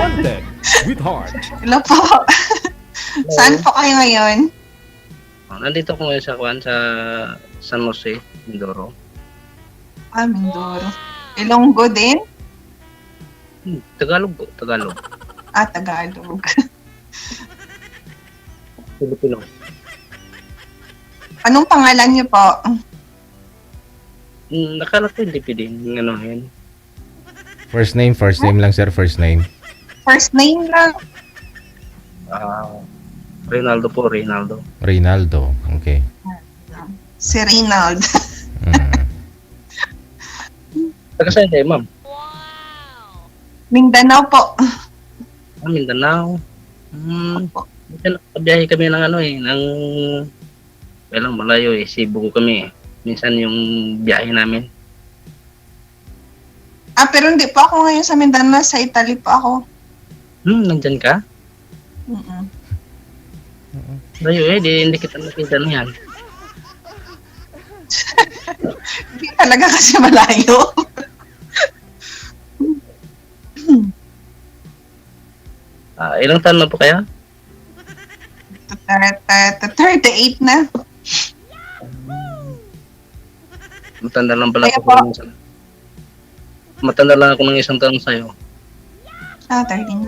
Wanted with heart. Hello po. Saan po kayo ngayon? Nandito ko ngayon sa sa San Jose, Mindoro. Mindoro. Ilonggo din? Tagalog po, Tagalog. Tagalog. Filipino. Anong pangalan niyo po? Nakala ko hindi pwede yung ano yan. First name lang sir, first name. First name lang. Reynaldo po, Reynaldo. Reynaldo, okay. Si Reynald. Taga saan kayo, ma'am? Mindanao po. Mindanao. Nakabiyahe kami ng ng walang malayo Cebu kami minsan yung biyahe namin. Pero hindi po ako ngayon sa Mindanao, sa Italy po ako. Nandyan ka? Mm-mm. Layo hindi kita nakita na yan. Hindi talaga kasi malayo. Ilang taon na po kaya? 38 na. Matanda lang pala Kaya ako ng isang. Matanda lang ako ng isang taon sa'yo. 39.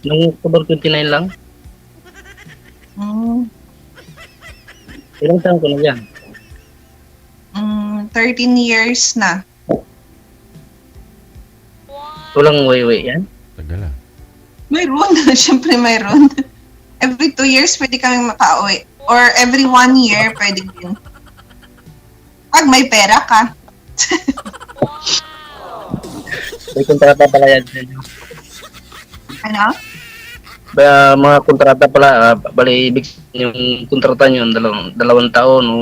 Nung October 29 lang? Ilang taon ko na yan? 13 years na. Walang way yan? Tagal ah. Mayroon. Siyempre mayroon. Every 2 years pwede kaming makauwi. Or every 1 year pwede din. Pag may pera ka. May kontrata pala yan. Ano? Mga kontrata pala, bali ibig yung kontrata nyo, dalawang taon o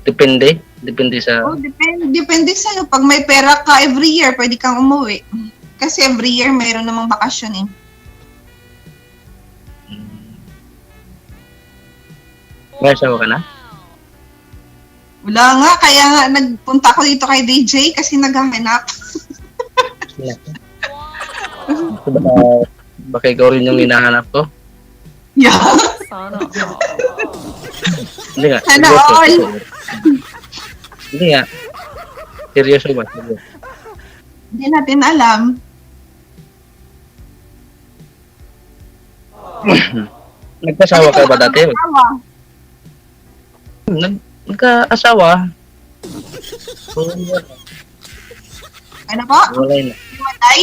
depende sa... Depende sa'yo. Pag may pera ka every year, pwede kang umuwi. Kasi every year mayroon namang bakasyon eh. May asawa ka na? Wala nga, kaya nga nagpunta ako dito kay DJ kasi naghahanap. Baka ikaw rin yung hinahanap ko? Yeah. Hindi nga. Sana all. Hindi nga. Seryoso ba? Hindi natin alam. Nagkasawa ka ba dati? Nagka-asawa. Ano po? Hiwalay na. Hiwalay?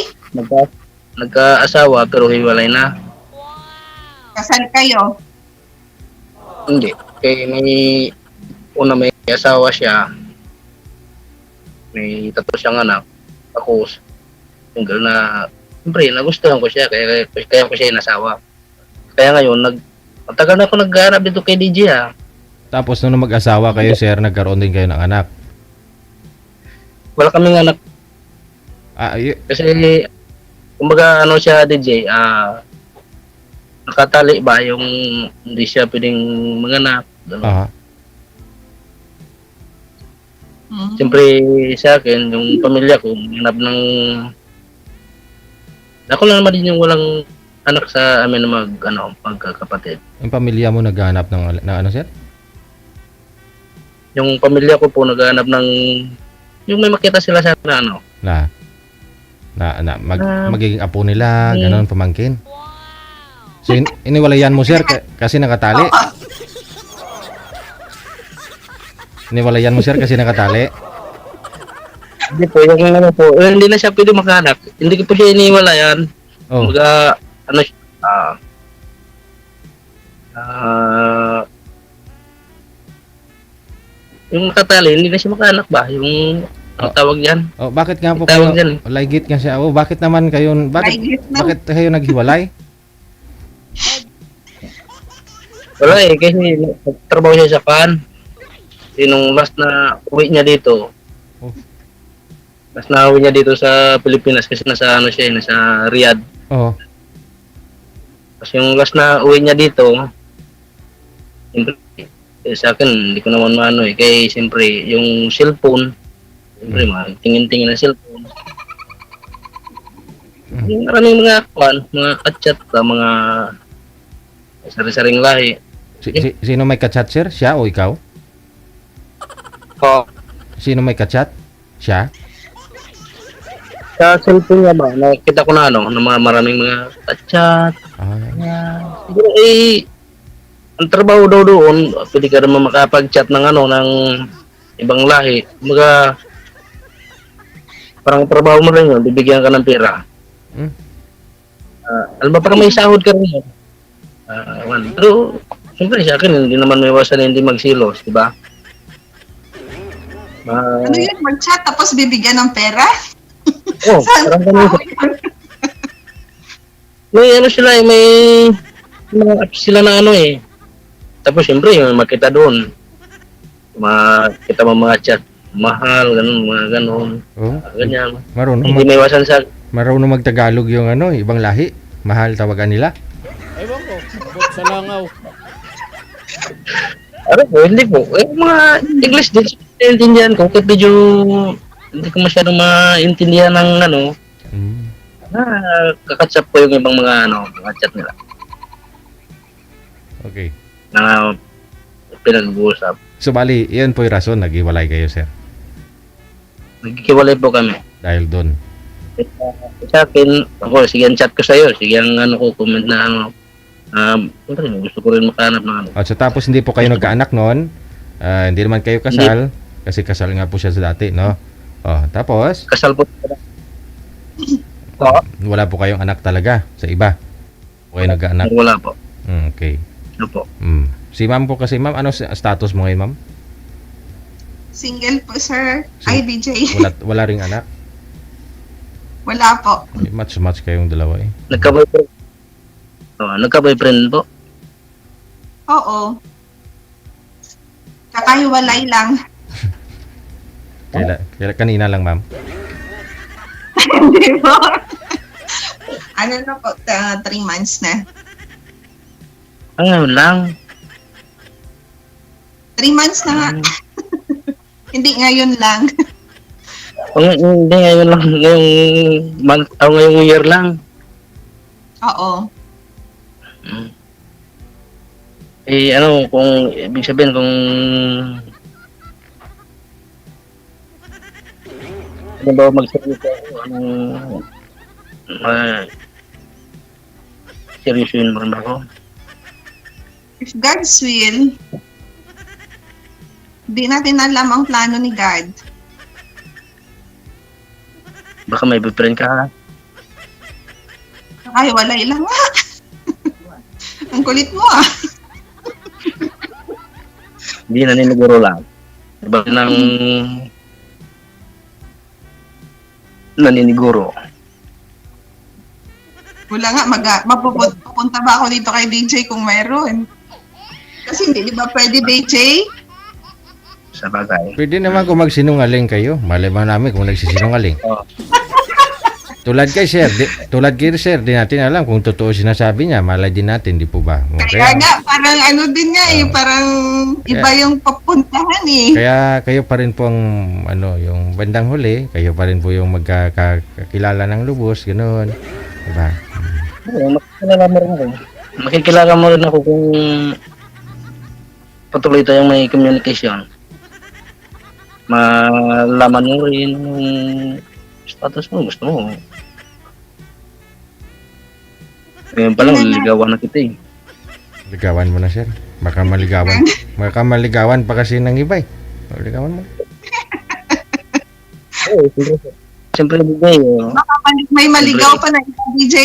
Nagka-asawa pero hiwalay na. Kasal kayo? Hindi. Kaya may asawa siya. May 3 siyang anak. Ako, single na, siyempre, nagustuhan ko siya. Kaya ko siya inasawa. Kaya ngayon, matagal na ako naghahanap dito kay DJ Tapos nung mag-asawa kayo sir, nagkaroon din kayo ng anak. Wala kaming anak. Kasi, kumbaga siya DJ, nakatali ba yung hindi siya pwedeng manganak. Siyempre sa akin, yung pamilya ko, hanap ng... Ako lang naman din yung walang anak sa amin na magkakapatid. Yung pamilya mo naghahanap ng ano sir? Yung pamilya ko po naghahanap ng... Yung may makita sila sa magiging apo nila, ganon, pamangkin. So iniwalayan mo sir kasi nakatali. Iniwalayan mo sir kasi nakatali. Hindi po, yung po, hindi na siya pwede makahanap. Hindi ko po siya iniwalayan. Mga, siya, yung nakatali, hindi na siya makahanap ba? Yung tawag yan. Bakit nga po kayo, ligit nga siya. Bakit naman kayo, bakit kayo naghiwalay? Wala kasi nagtrabaho siya sa kan. Nung last na uwi niya dito. Last na uwi niya dito sa Pilipinas kasi nasa nasa Riyadh. Kasi yung last na uwi niya dito, sa akin, hindi ko naman kaya siyempre, yung cellphone, siyempre, tingin-tingin na cellphone. Yung maraming mga kachat, mga sari-saring lahi. Sino may kachat, sir? Siya o ikaw? So, Sino may kachat? Siya? sa cellphone niya ba, nakita ko na na maraming mga kachat. Siguro ang trabaho daw doon, pwede ka naman makapag-chat ng ng ibang lahi. Mga parang trabaho mo rin yun, bibigyan ka ng pera. Alam ba, parang may sahod ka rin yun. Pero, siyempre sa akin, hindi naman may iwasan na hindi magsilos, di ba? Ano yun? Mag-chat tapos bibigyan ng pera? Parang ganun. May sila, may mga apps sila na Tapos siyempre, yung makita doon, makita mo mga chat, mahal, ganun, mga ganun. Ganyan. Hindi may iwasan sa... Marunong magtagalog yung ibang lahi. Mahal tawagan nila. Ewan ko, bot sa langaw. Hindi po. Mga English din, intindihan ko. Kahit medyo hindi ko masyadong maintindihan ng kakatsap ko yung ibang mga mga chat nila. Okay. Na pinag-uusap. So bali, yun po yung rason, nag-iwalay kayo, sir. Nagkikiwalay po kami. Dahil doon. Sa akin, sige ang chat ko sa'yo. Sige ang ko, comment na gusto ko rin makahanap ng So tapos hindi po kayo nagkaanak noon. Hindi naman kayo kasal. Kasi kasal nga po siya sa dati, no? Tapos? Kasal po. Wala po kayong anak talaga sa iba? O kayo nagkaanak? Wala po. Okay. Ano po? Si ma'am po kasi, ma'am, ano status mo ngayon, ma'am? Single po, sir. Ay, DJ. Wala ring anak? Wala po. Match kayong dalawa eh. Nagka-boyfriend? Nagka-boyfriend po? Oo. Kakahiwalay lang. Kanina lang, ma'am? Hindi po. Ano na po, 3 months na. Ngayon lang. 3 months na nga. Hindi ngayon lang. Hindi ngayon lang. Ngayong month, ngayong year lang. Oo. Kung ibig sabihin kung ano ba magseryoso ako, seryosoin mo rin ako. If God's will, di natin alam ang plano ni God. Baka may boyfriend ka. Kakahiwalay lang nga. Ang kulit mo ah. Hindi naniniguro lang. Diba nang naniniguro. Wala nga, mapupunta ba ako dito kay DJ kung mayroon? Kasi hindi, di ba pwede DJ? Sa bagay. Pwede naman kung magsinungaling kayo. Malay ba namin kung nagsisinungaling? Tulad kay sir, di natin alam kung totoo sinasabi niya. Malay din natin, di po ba? Kaya nga, parang ano din nga parang iba yung papuntahan eh. Kaya kayo pa rin po ang, yung bandang huli, kayo pa rin po yung magkakilala ng lubos, gano'n. Diba? Makikilala mo rin ako. Makikilala mo rin ako kung patuloy tayong may communication. Malaman mo rin yung status mo, gusto mo. Ngayon pa lang, ligawan na kita eh. Ligawan mo na, sir. Baka maligawan pa kasi ng iba eh. Ligawan mo. Siyempre, DJ. Baka may maligaw pa na isang DJ.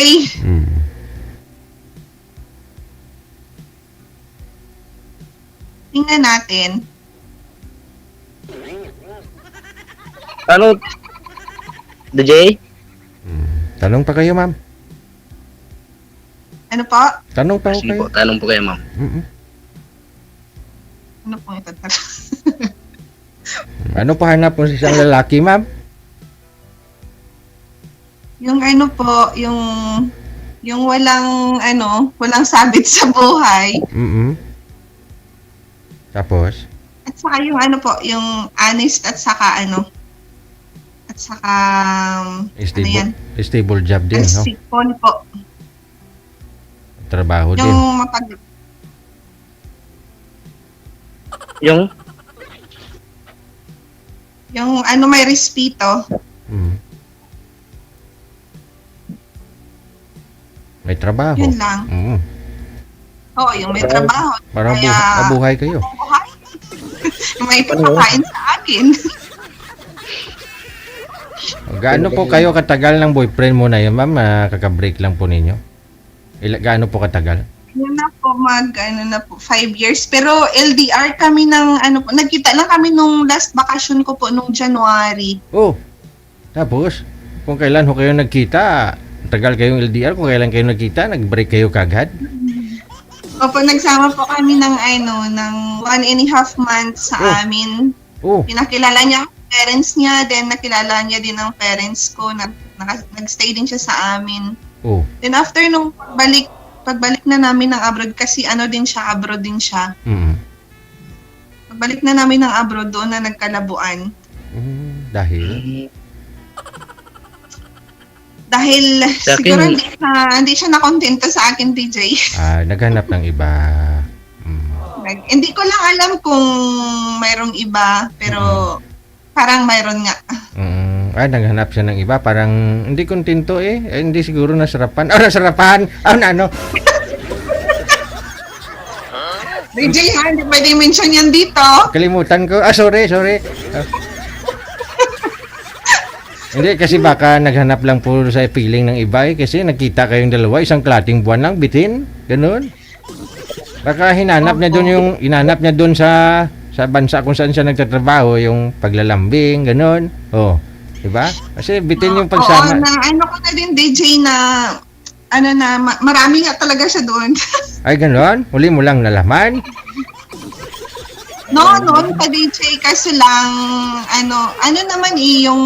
Tingnan natin. Ano? DJ? Tanong pa kayo, ma'am. Ano po? Tanong pa Sige kayo. po, tanong po kayo, ma'am. Ano po ito? Ano pa hanap mo sa isang lalaki, ma'am? Yung ano po, yung walang sabit sa buhay. Tapos? At saka yung ano po, yung honest at saka at saka ano Stable, yan? stable job din, no? Sipon po. Trabaho din. Yung mapag Yung yung ano may respeto. Mm. May trabaho. Yun lang. Mm. Oo, yung may trabaho. Para Kaya- mabuhay kayo. Buhay. May pagkakain sa akin. Gaano po kayo katagal ng boyfriend mo na yun, ma'am? Kaka-break lang po ninyo. Gaano po katagal? Yun na po, ano na po, 5 years. Pero LDR kami ng, ano po, nagkita lang kami nung last vacation ko po, nung January. Oh, tapos, kung kailan ho kayo nagkita, tagal kayong LDR, kung kailan kayo nagkita, nag-break kayo kagad? Opo, nagsama po kami ng, ng 1.5 months sa amin. Oh, Pinakilala niya ang parents niya, then nakilala niya din ang parents ko. Nag-stay din siya sa amin. oh, Then after nung pagbalik na namin ng abroad, kasi abroad din siya. mm. Pagbalik na namin ng abroad, doon na nagkalabuan. Dahil? Dahil Sa akin- siguro hindi siya nakontento sa akin, DJ. Naghanap ng iba. Mm. Hindi ko lang alam kung mayroong iba, pero parang mayroon nga. Naghanap siya ng iba. Parang hindi kontento eh. Hindi siguro nasarapan. Nasarapan! Ano? DJ, hindi pwede mention yan dito. Kalimutan ko. Sorry. Hindi, kasi baka naghanap lang po sa feeling ng iba eh. Kasi nagkita kayong dalawa, isang klating buwan lang, bitin. Ganun. Baka hinanap niya doon sa bansa kung saan siya nagtatrabaho, yung paglalambing, ganun. Oh, diba? Kasi bitin yung pagsama. Oo, ko na din, DJ, na marami nga talaga siya doon. Ay, ganun? Uli mo lang nalaman? Noon pa, DJ, kasi lang, ano naman yung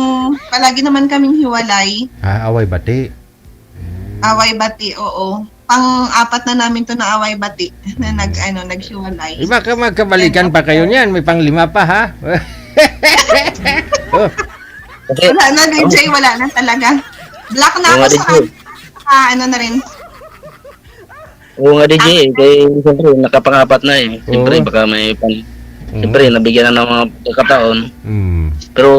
palagi naman kaming hiwalay. Away bati. Away bati, oo. Pang-apat na namin to na away bati na naghiwalay. Baka magkabalikan pa kayo niyan. May pang-5 pa, ha? Oh, kasi, Wala na, DJ, wala na talaga. Black na ako sa na rin. oo nga DJ, kaya siyempre nakapangapat na eh. Siyempre Oo. baka may siyempre nabigyan na ng mga pagkakataon. Pero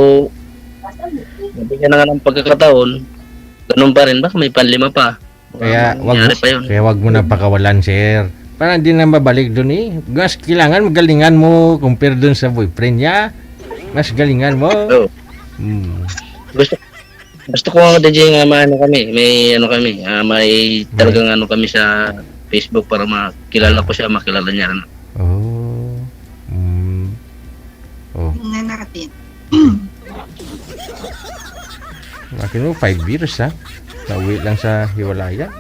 nabigyan na nga ng pagkakataon, ganun pa rin, baka may panlima pa. Kaya Nangyari pa yun. wag mo na pakawalan, sir. Para hindi na mabalik doon eh. Mas kailangan magalingan mo compare doon sa boyfriend niya. Mas galingan mo. Oo. Gusto ko nga DJ nga may talagang kami sa Facebook para makilala ko siya, makilala niya rin. Oh. Tingnan natin. Akin mo 5 years ha. Nauwi lang sa hiwalayan.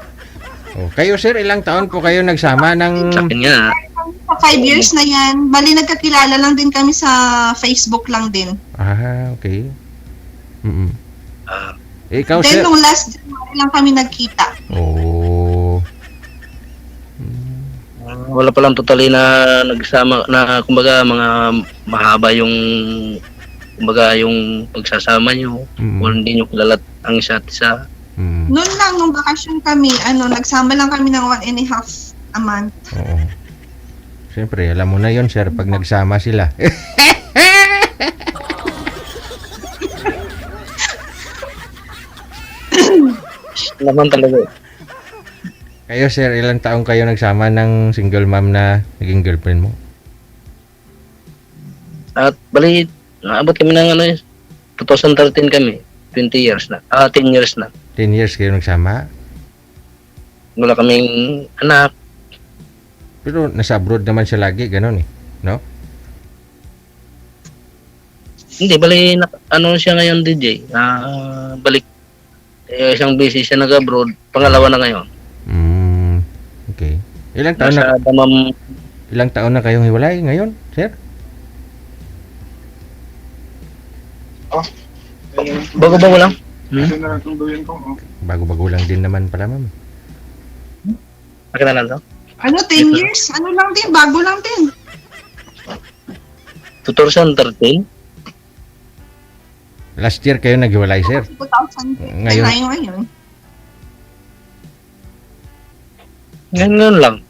Oh, kayo sir, ilang taon po kayo nagsama ng Sa akin nga, Sa 5 years na yan, bali nagkakilala lang din kami sa Facebook lang din. okay. ah, Ikaw Then sir. nung last January lang kami nagkita. Oh. wala pa lang totally na nagsama na kumbaga mga mahaba yung pagsasama niyo. Kung hindi niyo kilala ang isa't isa. Noon lang, nung bakasyon kami, nagsama lang kami ng 1.5 a month. Oo. Siyempre, alam mo na yon sir, pag nagsama sila. Naman talaga. Kayo sir, ilang taong kayo nagsama ng single mom na naging girlfriend mo? At bali, naabot kami ng 2013 kami. 20 years na. 10 years na. 10 years kayo nagsama? Wala kaming anak. Pero nasa abroad naman siya lagi, ganun eh. No? Hindi, bali, siya ngayon DJ. Balik, isang busy siya nag-abroad. Pangalawa na ngayon. Okay. Ilang taon na kayong hiwalay ngayon, sir? Bago-bago lang. Bago-bago lang din naman pala, ma'am. Nakita lang to? 10 years? Lang din, bago lang din. 2013? Last year kayo naghiwalay, sir. 2,000 Ngayon? ngayon. Ganun lang.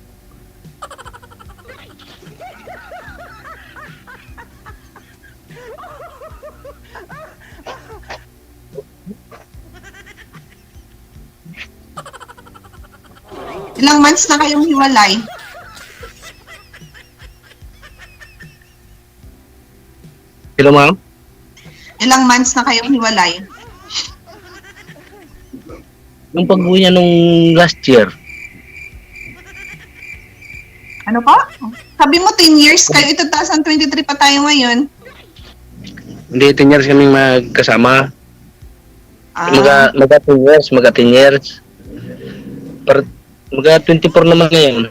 Ilang months na kayong hiwalay? Hello, ma'am? Ilang months na kayong hiwalay? Yung pag-uwi niya nung last year, Ano pa? Sabi mo 10 years kayo, 2023 pa tayo ngayon. hindi 10 years kaming magkasama. Ah, Maga 10 years, maga 10 years. Maga 24 naman ngayon.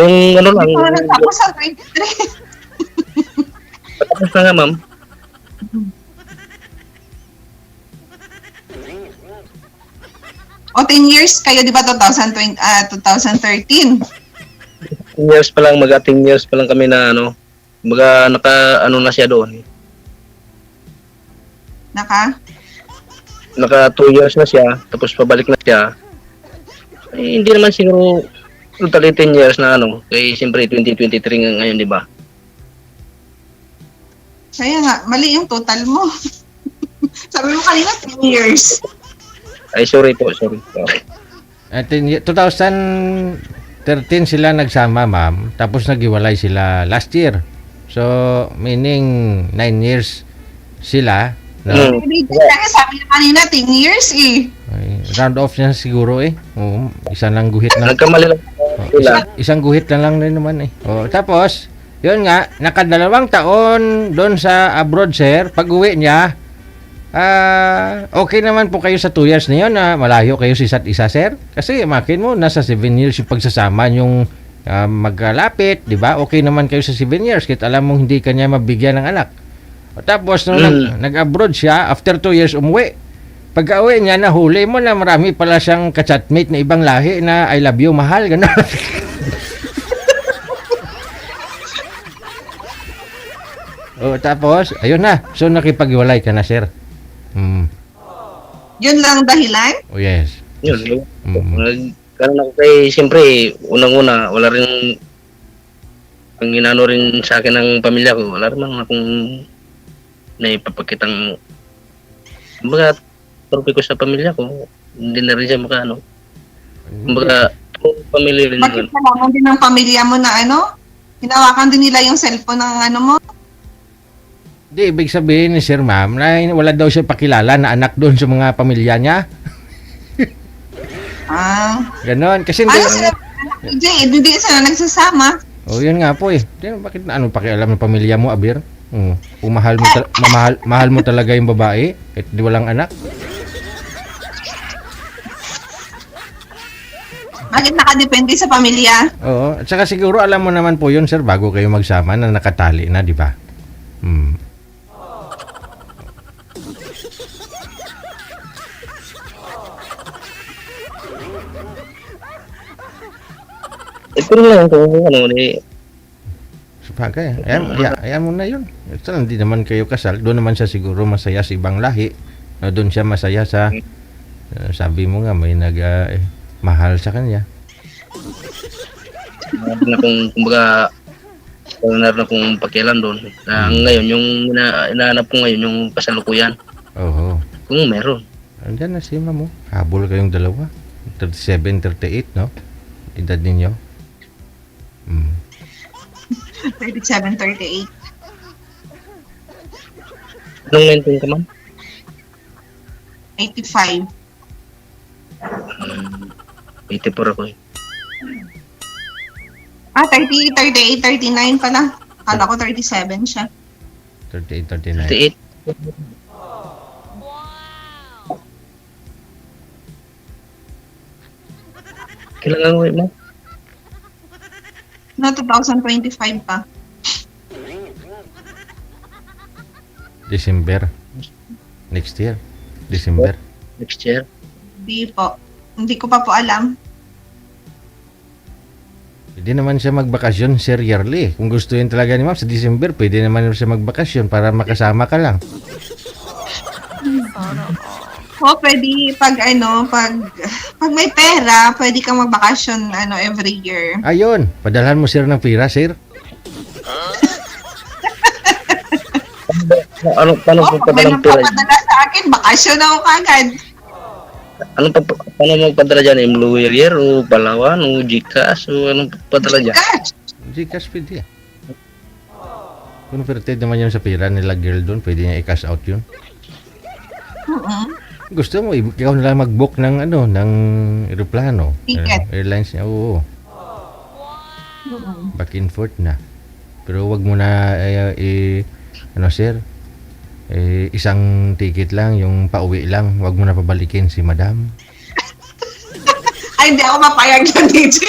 Nung ano lang, hindi pa natapos sa 23. patapos na nga, ma'am. O 10 years kayo, di ba 2013? 10 years pa lang, maga 10 years pa lang kami na ano, maga naka na siya doon. Naka? Naka 2 years na siya, tapos pabalik na siya. Eh, hindi naman siguro totally 10 years na ano, kaya siyempre 2023 nga ngayon, di ba? Kaya nga, mali yung total mo. Sabi mo kanina 10 years. Ay, sorry po, sorry. At 2013 sila nagsama, ma'am. Tapos naghiwalay sila last year. So, meaning 9 years sila. No? Kaya sabi niya kanina 10 years eh. Ay, round off niya siguro eh. Oo, isa lang guhit lang. Nagkamali lang Oh, sila. isang guhit na lang din naman eh. Oh, tapos, yun nga, nakadalawang taon doon sa abroad, sir. Pag uwi niya, okay naman po kayo sa 2 years na yun na malayo kayo sa isa't isa, sir. Kasi makin mo, nasa 7 years yung pagsasama yung magkalapit, di ba? Okay naman kayo sa 7 years kahit alam mong hindi kanya mabigyan ng anak. O, tapos, nung nag-abroad siya, after 2 years umuwi, pagka-uwi niya, nahuli mo na marami pala siyang kachatmate na ibang lahi na I love you, mahal, gano'n. O, tapos, ayun na. So, nakipag-iwalay ka na, sir. Yun lang dahilan? Oh, yes. Yun. Mm. Karon ako kay, siyempre, unang-una, wala rin, ang inano rin sa akin ng pamilya ko, wala rin akong naipapakitang, kumbaga, trophy ko sa pamilya ko, hindi na rin siya makaano. Kumbaga, pamilya rin Bakit yun. kailangan din ng pamilya mo na ano? Hinawakan din nila yung cellphone ng ano mo? Di, ibig sabihin ni Sir Ma'am na wala daw siya pakilala na anak doon sa mga pamilya niya. Ganon. Kasi hindi... Ano sila? Hindi sila nagsasama. Oh, yun nga po eh. Di, bakit ano pakialam ng pamilya mo, Abir? Kung mahal mo talaga yung babae, kahit di walang anak. Bakit nakadepende sa pamilya? Oo. At saka siguro alam mo naman po yun, sir, bago kayo magsama na nakatali na, di ba? Ito rin lang kung ano, Sabagay. Ayan mo na yun. Ito, hindi naman kayo kasal. Doon naman siya siguro masaya sa ibang lahi. Doon siya masaya sa... sabi mo nga, may mahal sa kanya. na kung, kumbaga, wala na kung pakialam doon. Ngayon, yung inaanap ko ngayon, yung kasalukuyan. Oo. Kung meron. Andiyan na si mo. Habol kayong dalawa. 37, 38, no? Edad ninyo. 37, 38. Anong maintain ka, ma'am? 85. 84 ako eh. 30, 38, 39 pala. Kala ko 37 siya. 38, 39. 38. Kailangan ko mo? No, 2025 pa. December. Next year. December. Next year? Hindi po. Hindi ko pa po alam. Pwede naman siya magbakasyon, sir, yearly. Kung gusto yun talaga ni ma'am, sa December, pwede naman siya magbakasyon para makasama ka lang. O, pwede pag may pera, pwede kang magbakasyon every year. Ayun, padalhan mo sir ng pira, sir. Paano O, po pag may padala ng pera? magpapadala sa akin, bakasyon ako kagad. Paano magpadala dyan? Employer o Palawan o GCash o anong padala dyan? Cash. Gcash pwede. Kung perted naman yun sa pira nila girl doon, pwede niya i-cash out yun. Gusto mo, ikaw na lang mag-book ng ng eroplano. Ticket. Airlines niya, oo. Back and forth na. Pero wag mo na, sir, isang ticket lang, yung pauwi lang. Wag mo na pabalikin si madam. Ay, hindi ako mapayag yun, DJ.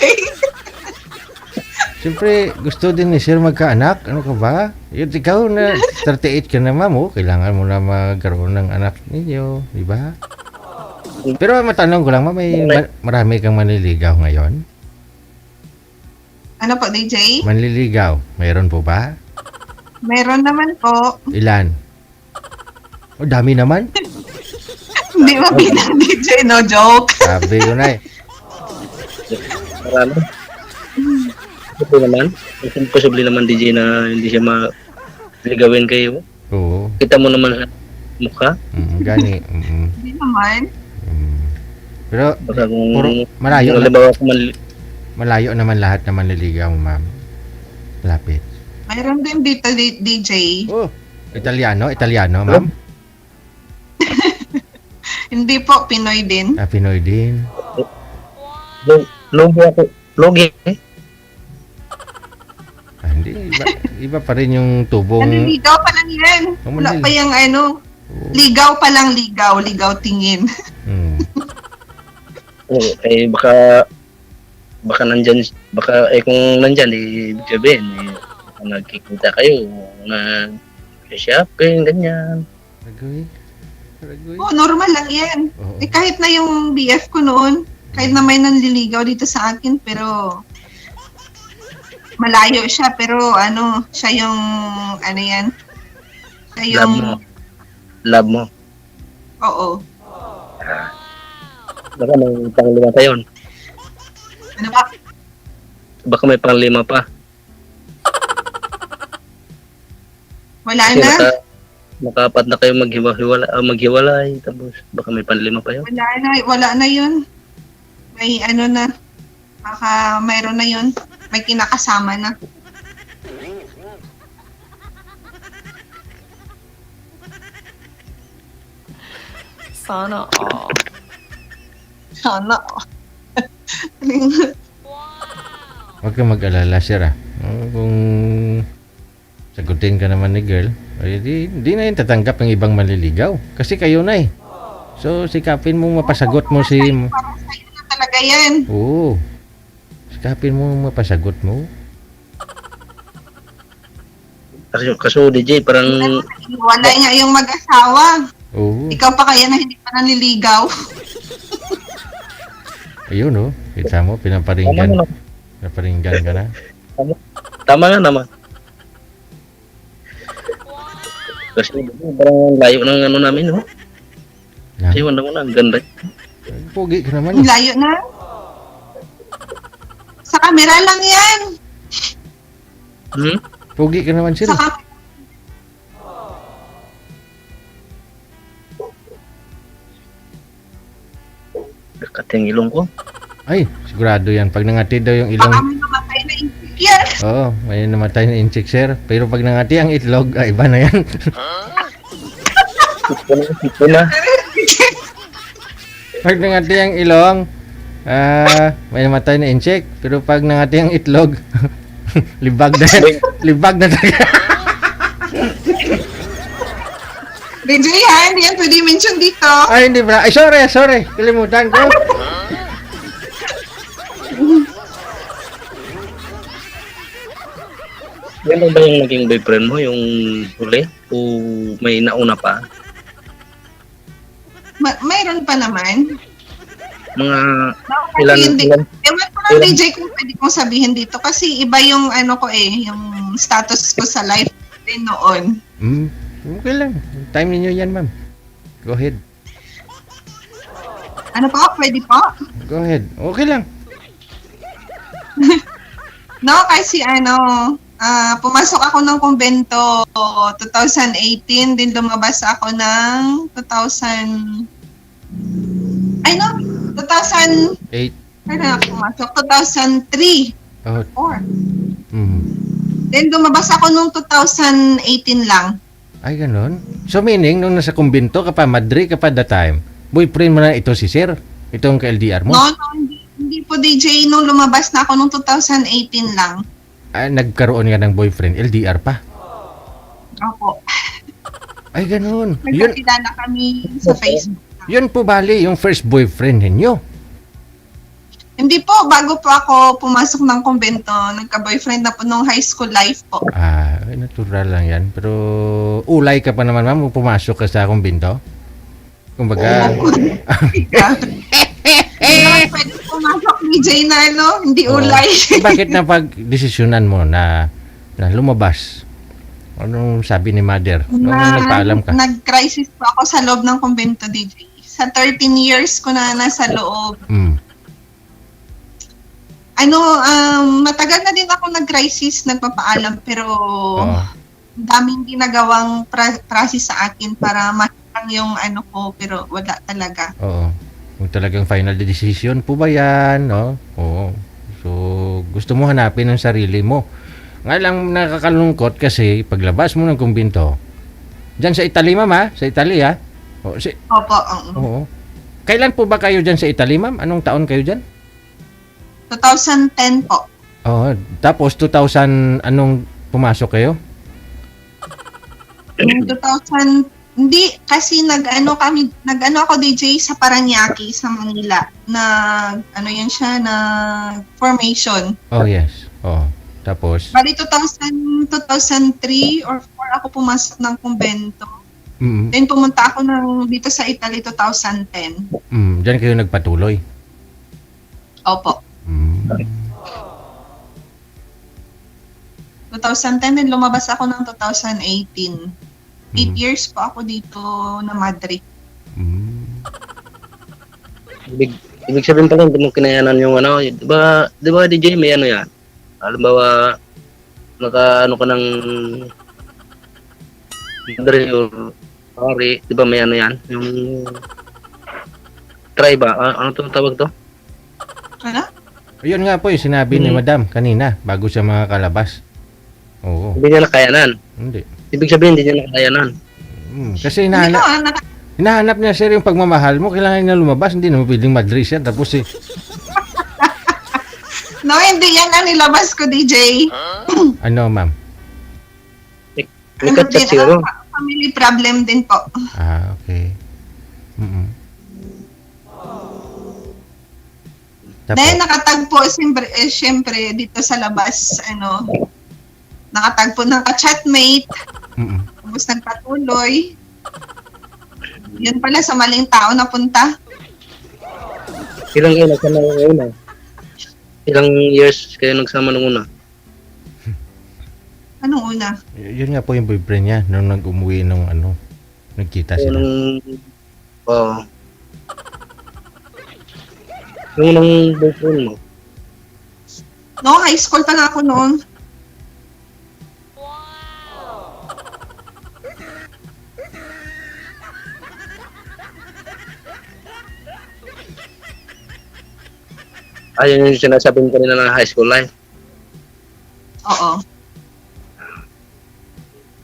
Siyempre, gusto din ni sir magkaanak. Ano ka ba? Yun, ikaw na 38 ka na, ma'am, oh. Kailangan mo na magkaroon ng anak ninyo. Di ba? Pero matanong ko lang, ma'am, marami kang manliligaw ngayon? Ano po, DJ? Manliligaw, mayroon po ba? Meron naman po. Ilan? O, dami naman. Hindi mo bilang DJ, no joke. Sabi ko na eh. Marami. Posible naman. Posible naman DJ na hindi siya maligawin kayo. Oo. Kita mo naman sa mukha. Gani. Hindi naman. Pero, Baka kung puro malayo na, halimbawa kung malayo naman lahat na manliligaw, ma'am. Lapit. Mayroon din dito, DJ. Oh, Italiano, ma'am. Hindi po, Pinoy din. Pinoy din. Logi. Hindi, iba pa rin yung tubong. Ligaw pa lang yan. Wala pa yung ligaw pa lang, ligaw tingin. Baka nandyan, kung nandyan, ibig sabihin, nagkikita kayo, shopping, ganyan. Ragoy. Oo, normal lang yan. Oo. Kahit na yung BF ko noon, kahit na may nanliligaw dito sa akin, pero malayo siya, pero siya yung, yan, siya yung, Love mo. oo. Baka may panglima pa yun. Ano ba? Baka may panglima pa. Wala Kasi na? Makapat na kayo maghiwalay, tapos baka may panlima pa yun. Wala na yun. May na, baka mayroon na yun. May kinakasama na. Sana all. Sana. Huwag kang mag-alala, sir, ah. Kung sagutin ka naman ni girl, ay di na yun tatanggap ng ibang manliligaw. Kasi kayo na eh. So, sikapin mo mapasagot mo si... Para sa'yo na talaga yan. Oo. Sikapin mo mapasagot mo. Kaso DJ, parang Wala nga yung mag-asawa. Oo. Ikaw pa kaya na hindi pa nanliligaw. Ayun, oh. Kita mo, pinaparinggan. Pinaparinggan ka na. tama nga naman. Kasi parang layo ng namin, no? Yan. Kasi wala ko na, ang ganda. Pogi ka naman. Ang layo na. Sa camera lang yan. Pogi ka naman, sir. Sa camera. Kating ilong ko. Ay, sigurado yan. Pag nangati daw yung ilong... Baka may namatay na insik yan. Oo, may namatay na insect, sir. Pero pag nangati ang itlog, ay iba na yan. Ito na. Pag nangati ang ilong, may namatay na insect. Pero pag nangati ang itlog, libag na. Libag na talaga. DJ ha, hindi yan pwede mention dito. Ay, hindi ba? Ay, sorry. Kalimutan ko. Yan ba yung naging boyfriend mo, yung huli? O may nauna pa? Mayroon pa naman. Mga Kasi ilan, hindi. ilan? Ewan ko lang DJ kung pwede kong sabihin dito. Kasi iba yung yung status ko sa life din noon. Okay lang. Time ninyo yan, ma'am. Go ahead. Ano po? Pwede po? Go ahead. Okay lang. No, kasi pumasok ako ng kumbento 2018, din lumabas ako ng 2000, 8. kailan ako pumasok? 2003 Oh. or Mm. then lumabas ako nung 2018 lang. Ay, ganun. So, meaning, nung nasa kumbento ka pa, Madre ka pa that time, boyfriend mo na ito si Sir? Itong ka-LDR mo? No, hindi po DJ nung lumabas na ako nung 2018 lang. Ah, nagkaroon nga ng boyfriend, LDR pa? Opo. Ay, ganun. Yun, Nagkakilala kami sa Facebook. yun po bali, yung first boyfriend ninyo. Hindi po, bago po ako pumasok ng kumbento, nagka-boyfriend na po nung high school life po. Ah, ay, natural lang yan. Pero, ulay ka pa naman, ma'am, kung pumasok ka sa kumbento? Kumbaga, Hindi naman pwede pumasok DJ na hindi oo. ulay. Bakit na pag-desisyonan mo na lumabas? Anong sabi ni Mother? Nung nagpaalam ka? Nag-crisis po ako sa loob ng kumbento DJ. Sa 13 years ko na nasa loob. Mm. Matagal na din ako nag-crisis, nagpapaalam, pero Oo. daming ginagawang process sa akin para matang yung ko, pero wala talaga. Oo. Kung talagang final decision po ba yan, no? Oo. So, gusto mo hanapin ang sarili mo. Nga lang nakakalungkot kasi paglabas mo ng kumbinto, dyan sa Italy, ma'am, ha? Sa Italy, ha? Opo, Oo. Kailan po ba kayo dyan sa Italy, ma'am? Anong taon kayo dyan? 2010 po. Oo. Tapos, 2000, anong pumasok kayo? Yung 2000, hindi, kasi nag-ano ako DJ sa Paranaque, sa Manila. Yan siya, formation. Oh, yes. Oo. Tapos, Bali 2003 or 4 ako pumasok ng kumbento. Then pumunta ako dito sa Italy 2010. dyan kayo nagpatuloy. Opo. Mm. 2010 din lumabas ako ng 2018. 8 years pa ako dito na Madrid. Mm. Ibig sabihin pala, hindi mo kinayanan yung di ba DJ, may yan? Halimbawa, ka ng Madre or Pari, di ba may yan? Yung try ba? Ano to tawag to? Ano? Ayun nga po yung sinabi ni Madam kanina bago siya makakalabas. Oo. Hindi niya nakayanan. Hindi. Ibig sabihin, hindi niya nakayanan. Kasi Hindi ko, hinahanap niya sir yung pagmamahal mo. Kailangan niya lumabas. Hindi naman pwedeng madris yan. Tapos no, hindi yan ang nilabas ko, DJ. ano ma'am? May kachat siguro. Family problem din po. Ah, okay. Mm-mm. Tapos, Dahil nakatagpo, siyempre, dito sa labas, nakatagpo ng ka-chatmate, tapos nagpatuloy. Yun pala, sa maling tao napunta. Ilang kayo nagsama ngayon? Ilang years kayo nagsama nung una? Anong una? yun nga po yung boyfriend niya nung nag-umuwi nung nagkita sila. Yung unang boyfriend mo? No, high school pa na ako noon. Ayun yung sinasabi mo kanina ng high school life. Oo.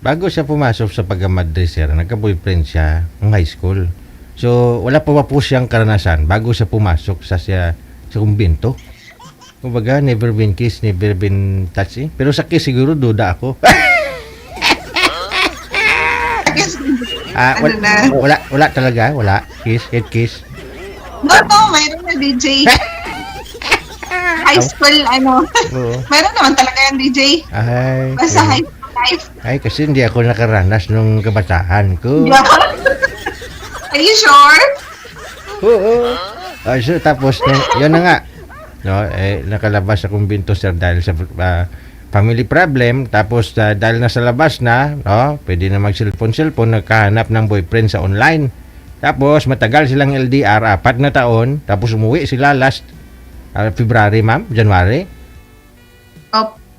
Bago siya pumasok sa pagka-madresser, nagka-boyfriend siya ng high school. So, wala pa po siyang karanasan bago siya pumasok sa kumbento. Kumbaga, never been kissed, never been touched. Pero sa kiss siguro, duda ako. Wala talaga, wala. Kiss, head kiss. No, mayroon na DJ. High school, Oo. mayroon naman talaga yan DJ. Ay, Basta high school life. ay, kasi hindi ako nakaranas nung kabataan ko. Are you sure? Oo. So, tapos, yun na nga. No, nakalabas sa kumbento sir dahil sa family problem. Tapos, dahil nasa labas na, no, pwede na mag-cellphone, nagkahanap ng boyfriend sa online. Tapos matagal silang LDR, 4 na taon, tapos umuwi sila last February, ma'am, January.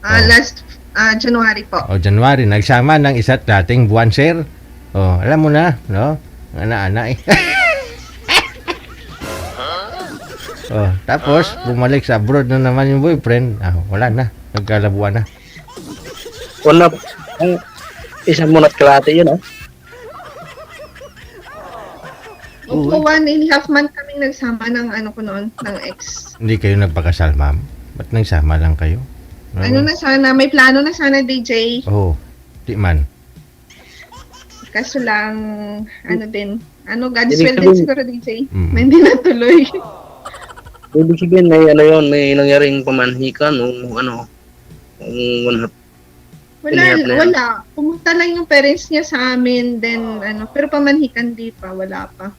Last January po. O January, nagsama ng isa't dating buwan, sir. O, alam mo na, no? Ana-ana eh. O, tapos, bumalik sa abroad na naman yung boyfriend. Wala na, nagkalabuan na. Wala, ang isang munat kalate yun, ah. Opo, 1.5 month kaming nagsama ng ko noon, ng ex. Hindi kayo nagpakasal, ma'am? Ba't nagsama lang kayo? Ano na sana, may plano na sana, DJ. Oo, di man. Kaso lang, God's Ibig will din sabihin- siguro, DJ. Mm. May hindi natuloy. Ibig sabihin, may ano yun, may nangyaring pamanhikan o ano, Wala, Inihap na yan. wala. Pumunta lang yung parents niya sa amin, then pero pamanhikan di pa, wala pa.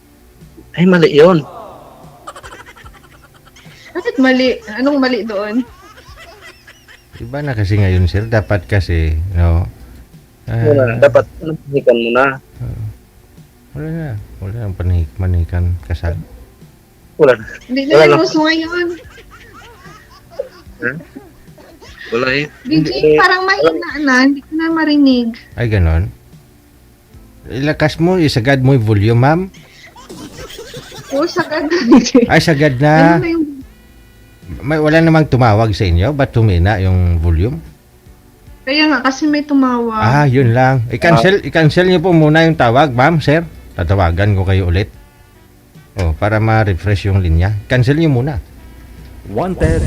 ay mali yun. Bakit mali? Anong mali doon? Iba na kasi ngayon, sir. Dapat kasi, no? Wala, dapat pamanhikan mo na. Wala na. Wala nang manikan kasal. Wala na. Hindi Wala na lang. yung uso ngayon. Wala eh. DJ, parang mahina na, hindi ko na marinig. Ay, ganon. Ilakas mo, isagad mo yung volume, ma'am. Oo, sagad na, DJ. Ay, sagad Ano na. na yung... Wala namang tumawag sa inyo. Ba't tumina yung volume? Kaya nga, kasi may tumawa. Yun lang. I-cancel niyo po muna yung tawag, ma'am, sir. Tatawagan ko kayo ulit. Para ma-refresh yung linya. Cancel niyo muna. Wanted,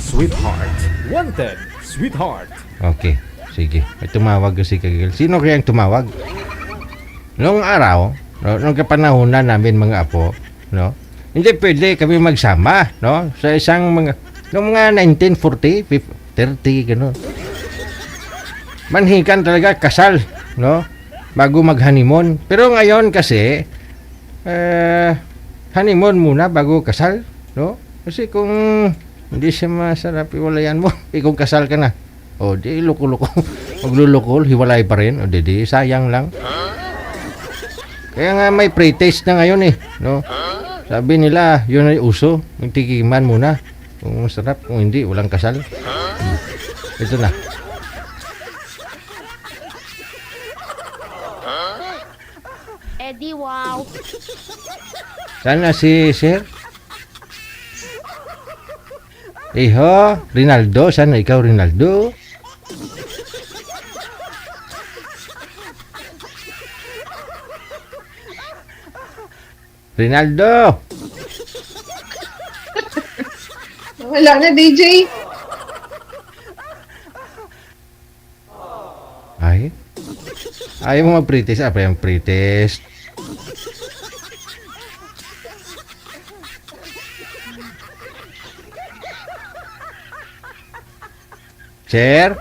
sweetheart. Wanted, sweetheart. Okay, sige. May tumawag kasi kagil. Sino kaya ang tumawag? Noong araw, no, nung kapanahonan namin mga apo, no? Hindi pwede kami magsama, no? Sa isang noong mga 1940, 30, gano'n. Manhikan talaga, kasal, no? Bago mag-honeymoon. Pero ngayon kasi, honeymoon muna bago kasal, no? Kasi kung hindi siya masarap, iwalayan mo. Kung kasal ka na. Di loko-loko. Maglulukol, hiwalay pa rin. Di sayang lang. Kaya nga may pre-taste na ngayon eh. No? Sabi nila, yun ay uso. Magtikiman muna. Kung masarap, kung hindi, walang kasal. Ito na. Eddie, wow. Sana si Sir? Iho, Rinaldo. Sana ikaw, Rinaldo. Rinaldo! Wala na, DJ. Ay? Ayaw mo mag-pretest. Apa yung pretest? Sir?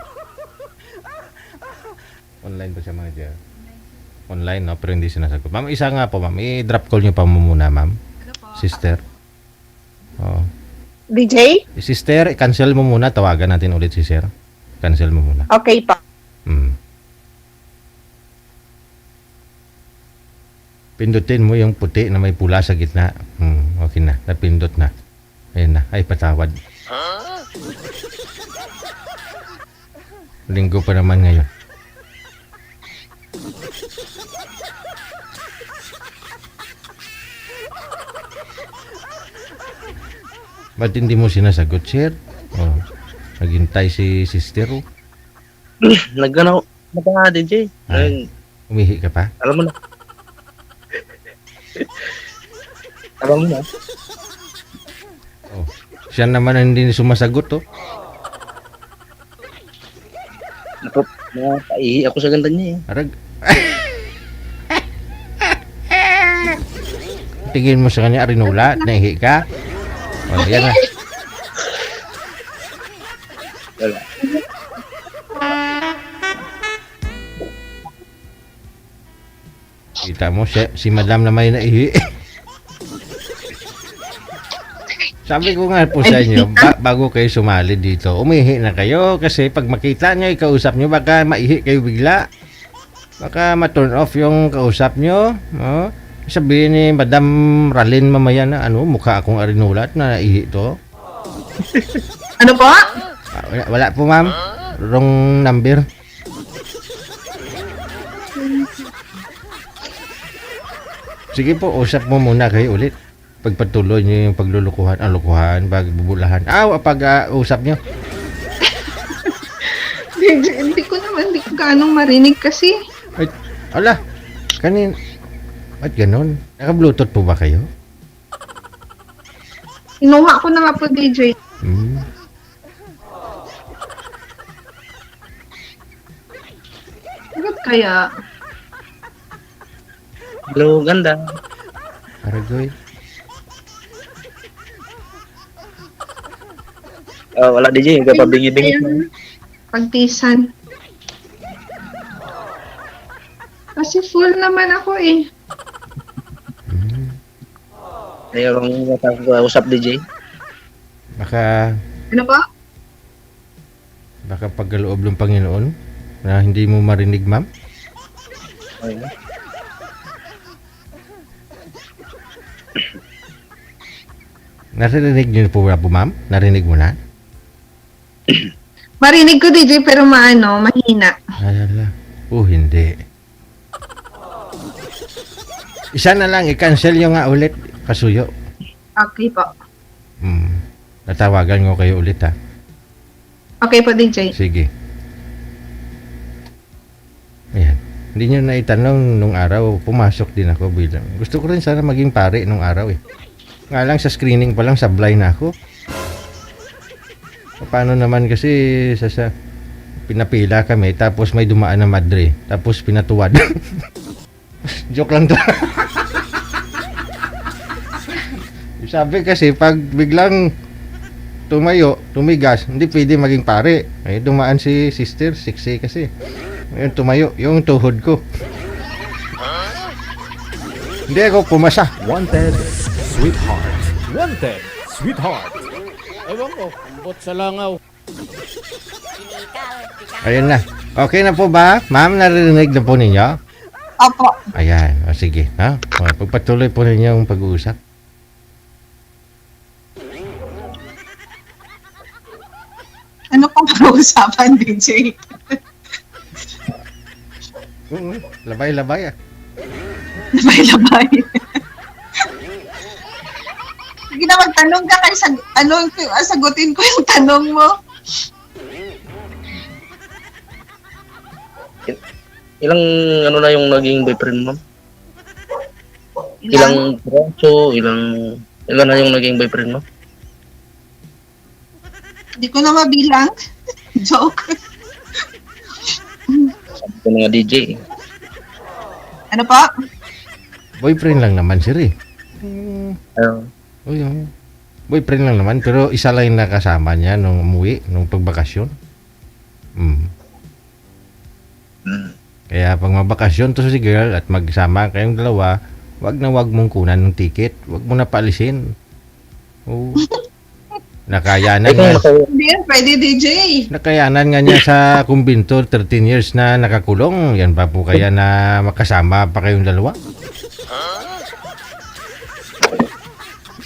Online ba siya mga sir? Online, no? Pero hindi sinasagot. Ma'am, isa nga po, ma'am. I-drop call nyo pa muna, ma'am. Sister. DJ? Sister, cancel mo muna. Tawagan natin ulit si sir. Cancel mo muna. Okay pa. Pindutin mo yung puti na may pula sa gitna. Okay na. Napindot na. Ayun na. Ay, patawad. Linggo pa naman ngayon. Ba't hindi mo sinasagot, sir? Naghintay si sister. Nagano na pa nga, DJ. Umihi ka pa? Alam mo na. Alam mo na. Siya naman ang hindi sumasagot, Napaihi ako sa ganda niya eh. Arag. Tingin mo sa kanya, Arinula, nahihi ka? Yan na. Wala. Kita mo, si madam na may naihi. Sabi ko nga po sa inyo, bago kayo sumali dito, umihi na kayo kasi pag makita nyo, ikausap nyo, baka maihi kayo bigla. Baka ma-turn off yung kausap nyo. Sabihin ni Madam Ralin mamaya na ano, mukha akong arinulat na ihi to. Ano po? Wala po ma'am. Wrong number. Sige po, usap mo muna kayo ulit. Pagpatuloy niyo yung paglulukuhan, lukuhan, pagbubulahan. Usap niyo. Hindi ko ganong marinig kasi. Ay, ala, ba't ganon? Naka-bluetooth po ba kayo? Inuha ko na nga po, DJ. Hmm. Bakit kaya? Hello, ganda. Aragoy. Wala DJ, kapabingi-bingi. Ayan, pagtisan. Kasi full naman ako eh. Mayroong usap DJ. Baka Ano po? pagkaloob ng Panginoon na hindi mo marinig, ma'am. Ayun. Narinig niyo po ba po, ma'am? Narinig mo na? Marinig ko, DJ, pero mahina. Ayala. Hindi. Isa na lang, i-cancel yung nga ulit. Kasuyo. Okay po. Natawagan ko kayo ulit, ha? Okay po, DJ. Sige. Ayan. Hindi nyo na itanong nung araw, pumasok din ako bilang. Gusto ko rin sana maging pare nung araw eh. Nga lang sa screening pa lang, sablay na ako. Paano naman kasi sa pinapila kami, tapos may dumaan na madre, tapos pinatuwad. Joke lang to. Sabi kasi, pag biglang tumigas, hindi pwede maging pare. Ay, dumaan si sister, 6A kasi. Ngayon tumayo, yung tuhod ko. Hindi ako pumasa. Wanted, sweetheart. Wanted, sweetheart. Ewan ko, ambot sa langaw. Ayun na. Okay na po ba? Ma'am, narinig na po ninyo? Opo. Ayan, o sige. Ha? O, pagpatuloy po ninyo yung pag-uusap. Ano pong pag-uusapan, DJ? Labay-labay ah. Labay-labay. Sige na, magtanong ka kasi sagutin ko yung tanong mo. Ilang ano na yung naging boyfriend mo? Ilang braso, ilan na yung naging boyfriend mo? Hindi ko na mabilang. Joke. Sabi ko na nga DJ. Ano pa? Boyfriend lang naman sir eh. Boyfriend lang naman, pero isa lang yung nakasama niya nung umuwi, nung pagbakasyon. Kaya pag mabakasyon to si girl at magsama kayong dalawa, wag mong kunan ng ticket, wag mo na paalisin. Oh. Nakayanan nga. Hindi yan, pwede DJ. Nakayanan nga niya sa kumbinto 13 years na nakakulong. Yan pa po kaya na makasama pa kayong dalawa?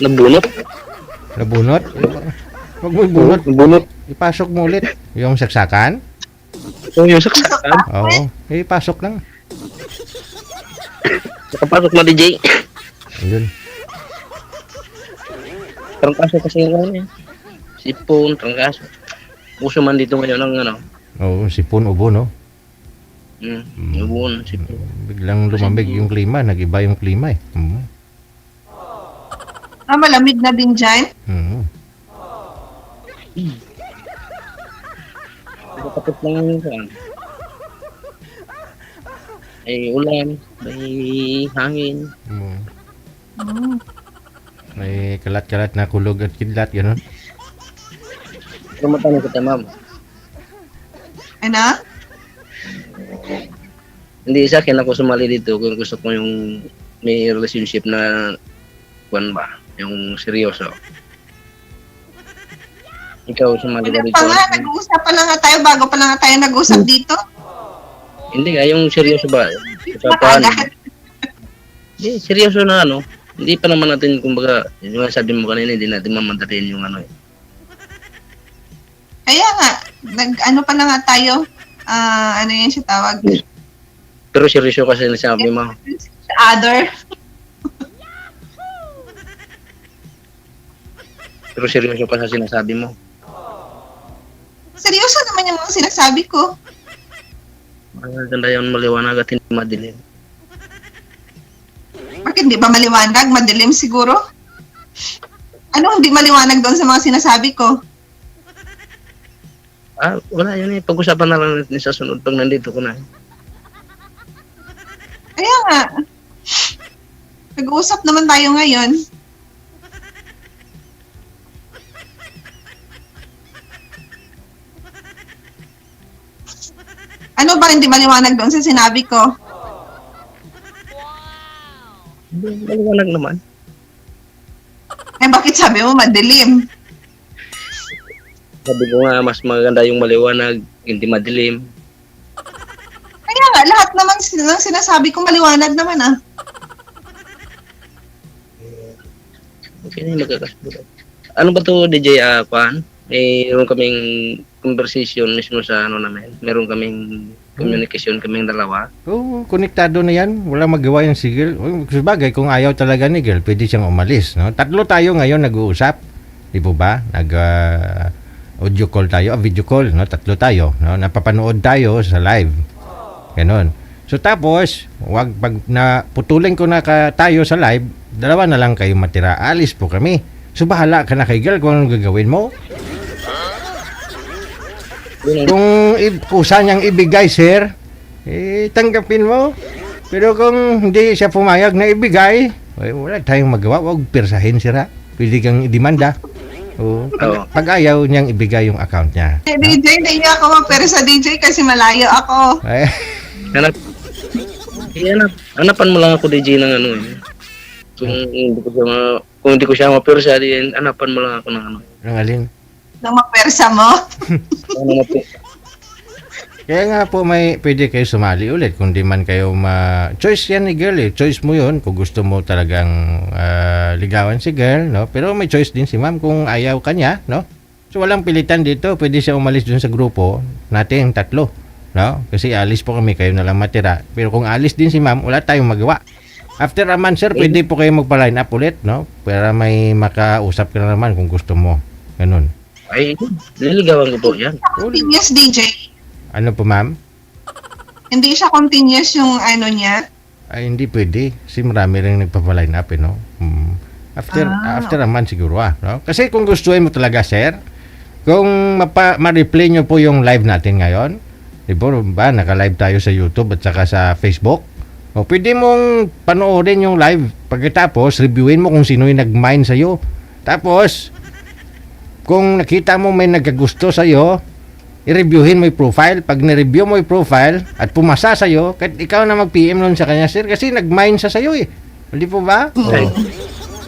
Nabunot? Nabunot? Wag mo ibunot. Nabunot. Ipasok mo ulit. Yung saksakan? Yung saksakan? Oo. Ipasok lang. Nakapasok na DJ. Ayun. Trangkaso kasi yung ano yan. Sipon, trangkaso. Uso man dito ngayon ang ano. Oo, sipon ubo, no? Ubon, sipon. Biglang lumamig yung klima. Nag-iba yung klima eh. Malamig na din dyan. Kapit lang yung kan. May ulan, may hangin. May kalat-kalat na kulog at kidlat, gano'n. Pero matanong kita, ma'am. Ano? Hindi sa akin ako sumali dito kung gusto ko yung may relationship na kuwan ba, yung seryoso. Ikaw sumali ba Ano dito? pa nga, nag-uusap pa lang nga tayo bago pa lang nga tayo nag-uusap dito. Hindi nga, yung seryoso ba? Matagal. seryoso na ano. Hindi pa naman natin, kumbaga, yung sabi mo kanina, hindi natin mamadalin yung ano eh. Kaya nga, ano pa na nga tayo? Ano yun siya tawag? Pero seryoso kasi nasabi mo. Other. Pero seryoso ka sa sinasabi mo. Seryoso naman yung mga sinasabi ko. Maganda yung maliwanag at hindi madilim. Bakit di ba maliwanag? Madilim siguro? Ano hindi maliwanag doon sa mga sinasabi ko? Wala yun eh. Pag-usapan na lang natin sa sunod pag nandito ko na. Kaya nga. Nag-uusap naman tayo ngayon. Ano ba hindi maliwanag doon sa sinabi ko? Maliwanag naman. Eh bakit sabi mo madilim? Sabi ko nga, mas maganda yung maliwanag, hindi madilim. Kaya nga, lahat naman ng sinasabi ko maliwanag naman ah. Okay na yung magkakasunod. Ano ba to DJ Kwan? Mayroon kaming conversation mismo sa ano namin. Meron kaming communication kaming dalawa. Oo, konektado na yan. Wala magawa yung si girl. Sabagay, kung ayaw talaga ni girl, pwede siyang umalis. No? Tatlo tayo ngayon nag-uusap. Di po ba? Audio call tayo, video call. No? Tatlo tayo. No? Napapanood tayo sa live. Ganon. So tapos, pag naputulin ko na tayo sa live, dalawa na lang kayo matira. Alis po kami. So bahala ka na kay girl kung anong gagawin mo. Kung kusa niyang ibigay, sir, tanggapin mo. Pero kung hindi siya pumayag na ibigay, wala tayong magawa. Huwag pirsahin, sir, ha? Pwede kang idemanda. Pag ayaw niyang ibigay yung account niya. DJ, hindi ako magpersa DJ kasi malayo ako. Hanapan mo lang ako DJ ng ano eh. Kung hindi ko siya mapirsa, hanapan mo lang ako ng ano. Ang alin? Nang magpersa mo? Kaya nga po pwede kayo sumali ulit kung di man kayo choice yan ni girl eh. Choice mo yun kung gusto mo talagang ligawan si girl, no? Pero may choice din si ma'am kung ayaw kanya, no? So walang pilitan dito. Pwede siya umalis dun sa grupo natin tatlo, no? Kasi alis po kami, kayo na lang matira. Pero kung alis din si ma'am, wala tayong magawa. After a month, sir, pwede po kayo magpa-line up ulit, no? Para may makausap ka na naman kung gusto mo. Ganun. Ay, nililigawan ko po yan. Continuous DJ. Ano po, ma'am? Hindi siya continuous yung ano niya. Ay, hindi pwede. Kasi marami rin nagpa-line up, eh, no? After a month siguro, no? Kasi kung gustuin mo talaga, sir, kung ma-replay nyo po yung live natin ngayon, di ba, naka-live tayo sa YouTube at saka sa Facebook, pwede mong panoorin yung live. Pagkatapos, reviewin mo kung sino yung nag-mine sa'yo. Tapos, kung nakita mo may nagkagusto sa'yo, i-reviewin mo yung profile. Pag ni-review mo yung profile at pumasa sa'yo, kahit ikaw na mag-PM nun sa kanya, sir, kasi nag-mine sa sa'yo eh. Hindi po ba? Okay.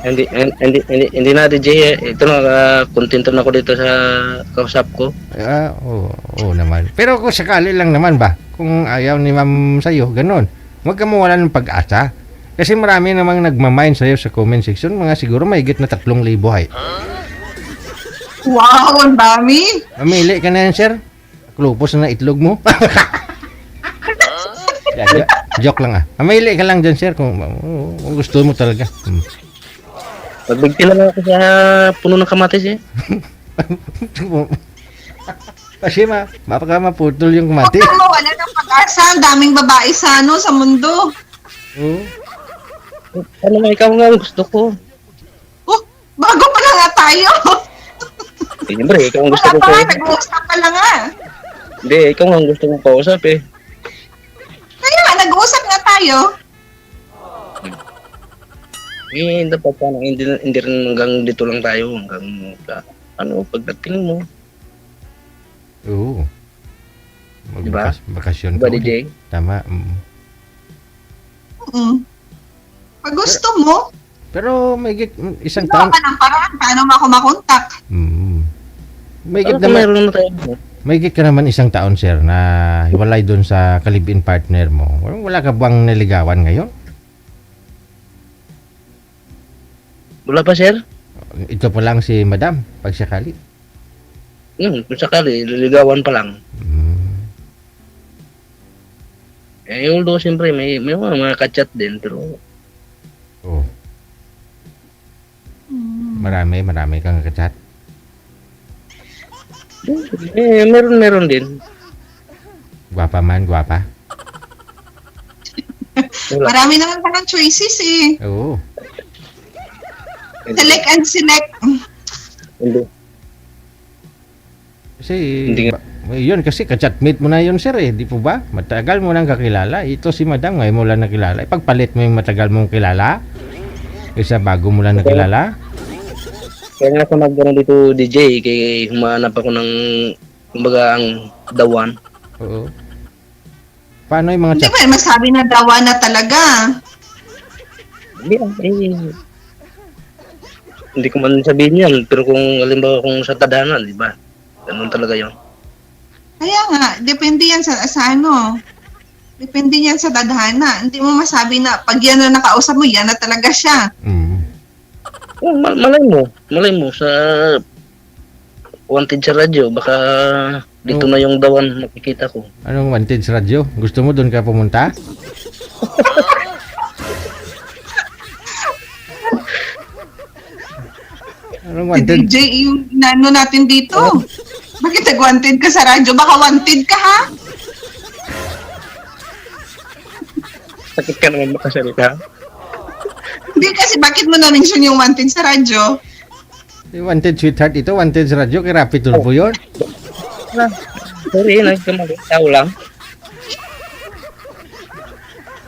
Hindi na DJ. Ito na, kontento na ako dito sa kausap ko. Oo naman. Pero kung sakali lang naman ba, kung ayaw ni ma'am sa'yo, ganun. Huwag ka mawala ng pag-asa. Kasi marami namang nagmamine sa'yo sa comment section. Mga siguro mahigit na 3,000 ay. Wow, ang dami! Mamili ka na yan, sir. Klupos na itlog mo. Joke lang Mamili ka lang dyan, sir, kung gusto mo talaga. Pagbigti lang ako sa puno ng kamatis eh. Kasi baka maputol yung kumati. Huwag kang mawala ng pag-asa. Ang daming babae sa mundo. Ano nga, ikaw nga ang gusto ko. Bago pa lang nga tayo. Siyempre, ikaw ang gusto Wala ko pa nga, kausap. nag-uusap pa lang nga. Hindi, ikaw nga ang gusto kong kausap eh. Kaya nga, nag-uusap nga tayo. Dapat sana, hindi rin hanggang dito lang tayo. Hanggang, pagdating mo. Oo. Diba? Bakasyon Diba, ko. DJ? Tama. Pag gusto mo, Pero may isang ginawa taon. ka ng paraan. Paano mo ako makontak? May Ano kung meron na tayo? Mahigit ka naman isang taon, sir, na hiwalay doon sa kalibin partner mo. Wala ka bang naligawan ngayon? Wala pa, sir? Ito pa lang si Madam, pag sakali. Kung sakali, liligawan pa lang. Although siyempre may mga ka-chat din, pero Oh. Marami kang kachat. meron din. Gwapa man, gwapa. Wala. Marami naman palang choices eh. Oo. Select and select. Hindi. Kasi, Hindi yun kasi kachatmate mo na yun sir eh, di po ba? Matagal mo nang kakilala. Ito si Madam, ngayon mo lang nakilala. Ipagpalit mo yung matagal mong kilala. Kaysa bago mo lang nakilala. Kaya nga ako nagkaroon dito DJ, kaya humanap ako ng, kumbaga, ang dawan. Oo. Paano yung mga Hindi chat? ba masabi na dawa na talaga? Hindi ko man sabihin yan, pero kung halimbawa kung sa tadhana, di ba? Ganun talaga yun. Kaya nga, depende yan sa ano. Depende yan sa tadhana. Hindi mo masabi na pag yan na nakausap mo, yan na talaga siya. Oh, malay mo sa wanted sa radyo, baka dito na yung dawan makikita ko. Anong wanted sa radyo? Gusto mo doon ka pumunta? Anong Si wanted? DJ, yung inano natin dito. Bakit nag-wanted ka sa radyo? Baka wanted ka ha? Sakit ka naman makasalita. Hindi kasi bakit mo na-mention yung wanted sa radyo? Yung wanted sweetheart ito, wanted sa radyo, kay Rapi Tulfo yun. Sorry, nagkamali. Tao lang.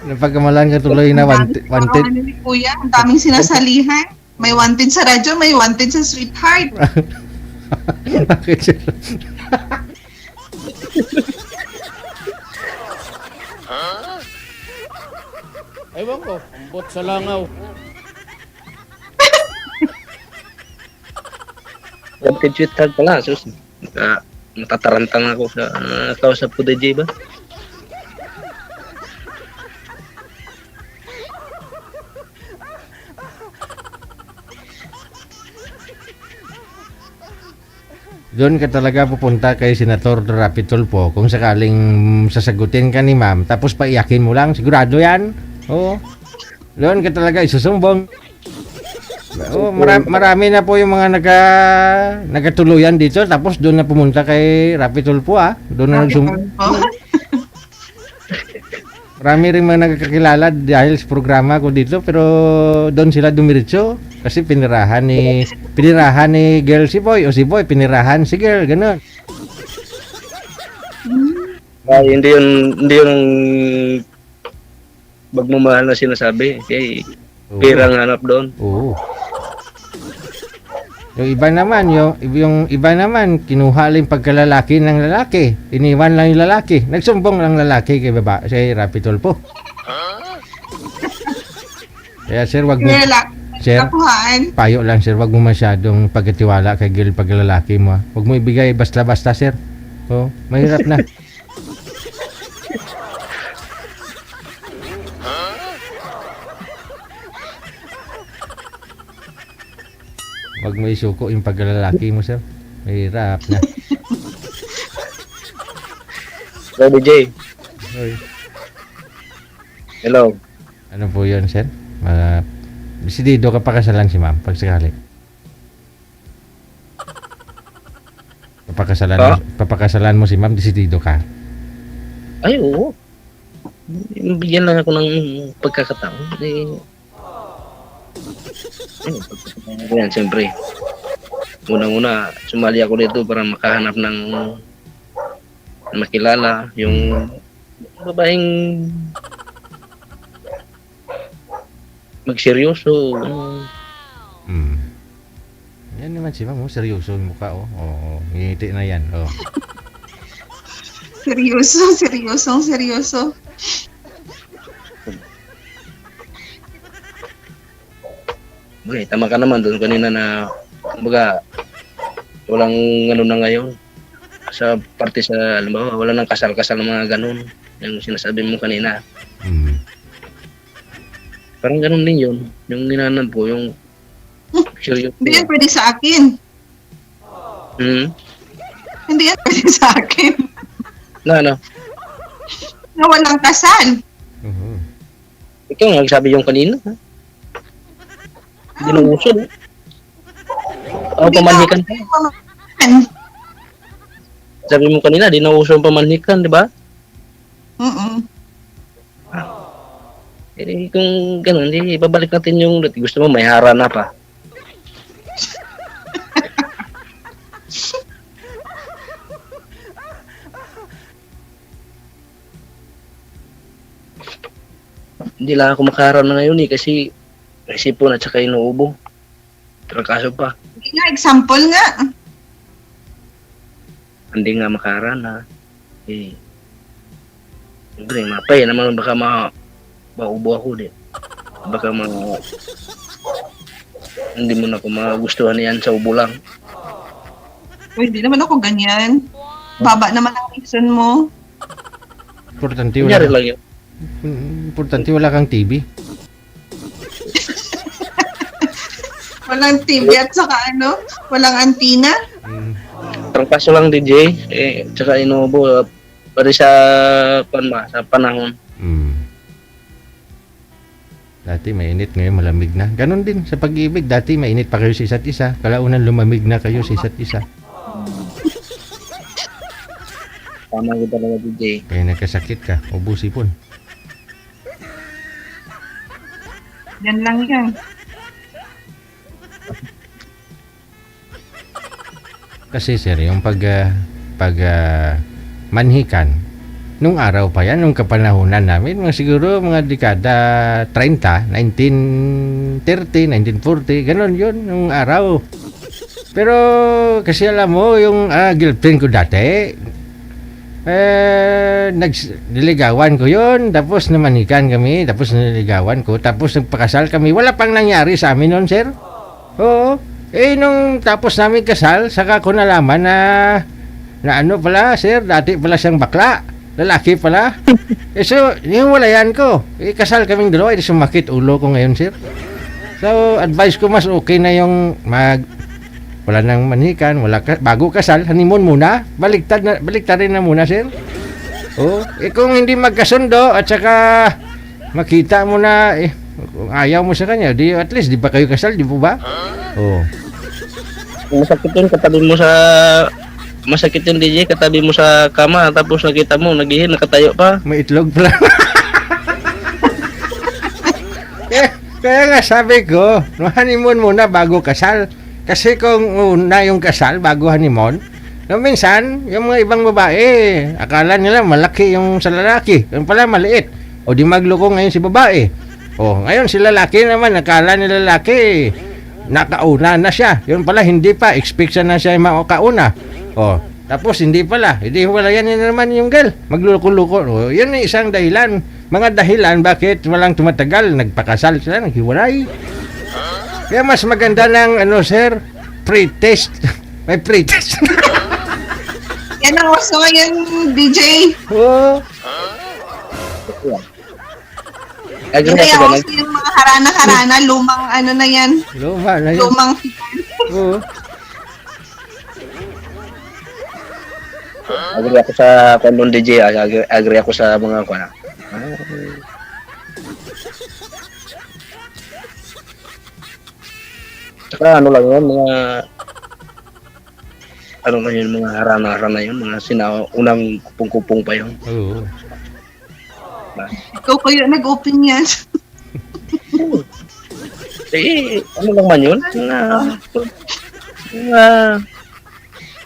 Napagkamalan ka tuloy na wanted. Ano ni Kuya, ang daming sinasalihan. May wanted sa radyo, may wanted sa sweetheart. Bakit siya? Ewan ko, ambot sa langaw. Wanted sweetheart pala. Sus, natatarantang ako sa kausap ko DJ ba? Doon ka talaga pupunta kay Senator Rapi Tulfo kung sakaling sasagutin ka ni ma'am tapos paiyakin mo lang, sigurado yan. Oo. Doon ka talaga isusumbong. Oo, marami na po yung mga nagatuluyan dito tapos doon na pumunta kay Rapi Tulfo Doon na Marami rin mga nagkakilala dahil sa programa ko dito pero doon sila dumiretso kasi pinirahan ni girl si boy o si boy pinirahan si girl ganun. Ay, hindi yun magmamahal na sinasabi. Kaya pirang hanap doon. Oo. Yung iba naman kinuha lang pagkalalaki ng lalaki. Iniwan lang yung lalaki. Nagsumbong lang lalaki kay si Rapi Tulfo. Kaya sir, wag mo sir, Kapuhaan. payo lang sir, wag mo masyadong pagkatiwala kay girl pagkalalaki mo. Wag mo ibigay basta-basta sir. Oh, mahirap na. Wag mo isuko yung pagkalalaki mo, sir. Mahirap na. Hello, DJ. Oy. Hello. Ano po yun, sir? Desidido ka pakasalan si ma'am, pag sakali. Papakasalan mo si ma'am, desidido ka. Ay, oo. Bigyan lang ako ng pagkakataon. Yan, siyempre. Unang-una, sumali ako dito para makahanap ng makilala yung babaeng magseryoso. Yan naman si ma'am, seryoso yung mukha, oh. Oo, ngiti na yan, oh. Seryoso. Okay, tama ka naman doon kanina na kumbaga walang ano na ngayon sa parte sa alam mo, wala nang kasal-kasal ng mga ganun yung sinasabi mo kanina. Parang ganun din yun yung ninanam ko yung Sure yun. Hindi yan pwede sa akin. Hmm? Hindi yan pwede sa akin. Na. Na walang kasal. Oo. Ikaw nga nagsabi yung kanina. Ha? Hindi na uso. No? O, pamanhikan ka. Sabi mo kanina, di na uso ang pamanhikan, di ba? Eh, kung gano'n, di babalik natin yung dati. Gusto mo may harana pa. Hindi lang ako makaharana ngayon kasi isipon at saka inuubo. Trangkaso pa. Hindi nga, example nga. Hindi nga makaharana. Eh, siyempre, mapay naman baka maubo ako din. Baka hindi mo na ako magustuhan yan sa ubo lang. Uy, hindi naman ako ganyan. Baba naman ang reason mo. Importante Kunyari wala, lang yun. importante wala kang TV. Walang TV at saka walang antina. Trangkaso lang DJ, tsaka inuubo. Pari sa sa panahon. Dati mainit, ngayon malamig na. Ganon din sa pag-ibig. Dati mainit pa kayo sa isa't isa. Kalaunan lumamig na kayo sa isa't isa. Tama ko talaga DJ. Kaya nagkasakit ka. Ubusipon. Yan lang yan. Kasi sir, yung manhikan, nung araw pa yan, nung kapanahunan namin, mga siguro mga dekada 30, 1930, 1940, ganon yun, nung araw. Pero kasi alam mo, yung girlfriend ko dati, niligawan ko yun, tapos namanikan kami, tapos niligawan ko, tapos nagpakasal kami. Wala pang nangyari sa amin noon, sir. Oo. Nung tapos namin kasal, saka ko nalaman na ano pala, sir, dati pala siyang bakla. Lalaki pala. So, yung walayan ko. Kasal kaming dalawa, sumakit ulo ko ngayon, sir. So, advice ko mas okay na yung wala nang manhikan, bago kasal, honeymoon muna. Baliktarin na muna, sir. Oh, kung hindi magkasundo at saka makita mo na kung ayaw mo sa kanya, at least di ba kayo kasal, di po ba? Oh. Masakit yun DJ, katabi mo sa kama, tapos nakita mo, nakatayo pa. May itlog pala. Kaya nga sabi ko, honeymoon muna bago kasal. Kasi kung una yung kasal bago honeymoon, minsan, yung mga ibang babae, akala nila malaki yung sa lalaki, yung pala maliit. O di magloko ngayon si babae. O ngayon si lalaki naman, akala ni lalaki, nakauna na siya. Yun pala hindi pa, expect siya na siya makauna. O, tapos hindi pala, hindi wala yan naman yung girl, magluluko-luko. O, yun ay isang dahilan. Mga dahilan bakit walang tumatagal, nagpakasal sila, naghiwalay. Kaya mas maganda ng sir, pre-test. May pre-test. Yan ang gusto ngayon, DJ. Oo. Agree Hindi ako ako ba? yung mga harana-harana, lumang na yan. Luma na yun. Lumang Oo. Agree ako sa kondon DJ, agree ako sa mga kuna. Saka ano lang yun, mga harana-harana yun, mga unang kupong-kupong pa yun. Oo. Ikaw kayo nag-open yan. Ano lang man yun?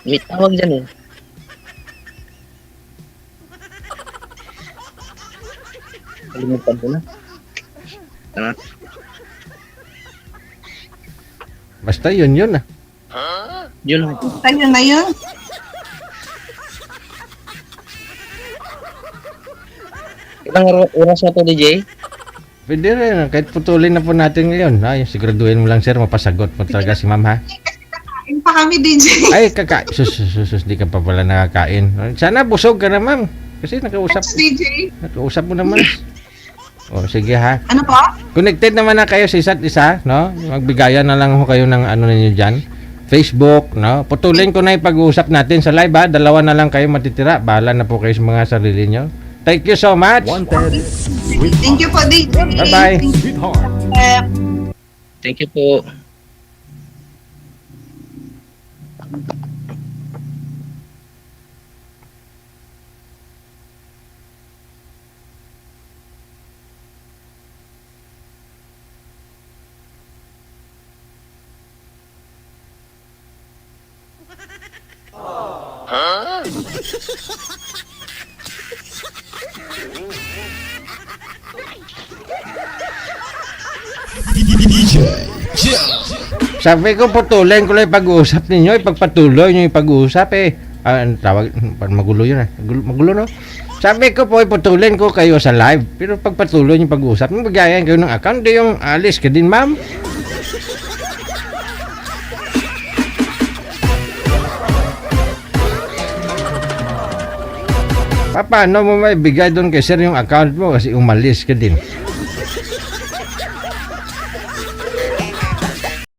May tawag dyan eh. Kalimutan ko na. Basta yun Yun. Tayo na yun. Ilang oras na to DJ? Pwede rin, kahit putulin na po natin ngayon. Ay, siguraduhin mo lang sir, mapasagot mo talaga si ma'am ha. Kakain pa kami, DJ. Ay, sus, di ka pa pala nakakain. Sana busog ka na ma'am. Kasi nakausap Thanks, DJ. mo naman. O, sige ha. Ano po? Connected naman na kayo sa isa't isa, no? Magbigayan na lang ho kayo ng ano ninyo dyan. Facebook, no? Putulin ko na yung pag-uusap natin sa live, ha? 2 na lang kayo matitira. Bahala na po kayo sa mga sarili nyo. Thank you so much. Wanted, Thank you po, DJ. Bye-bye. sweetheart. Thank you po. Sabi ko, putulin ko lang yung pag-uusap ninyo. Ipagpatuloy nyo yung pag-uusap eh. Ang tawag, magulo yun eh. Magulo, no? Sabi ko po, iputulin ko kayo sa live. Pero pagpatuloy yung pag-uusap, magbigayan kayo ng account. Di yung alis ka din, ma'am. Paano mo may bigay doon kay sir yung account mo kasi umalis ka din?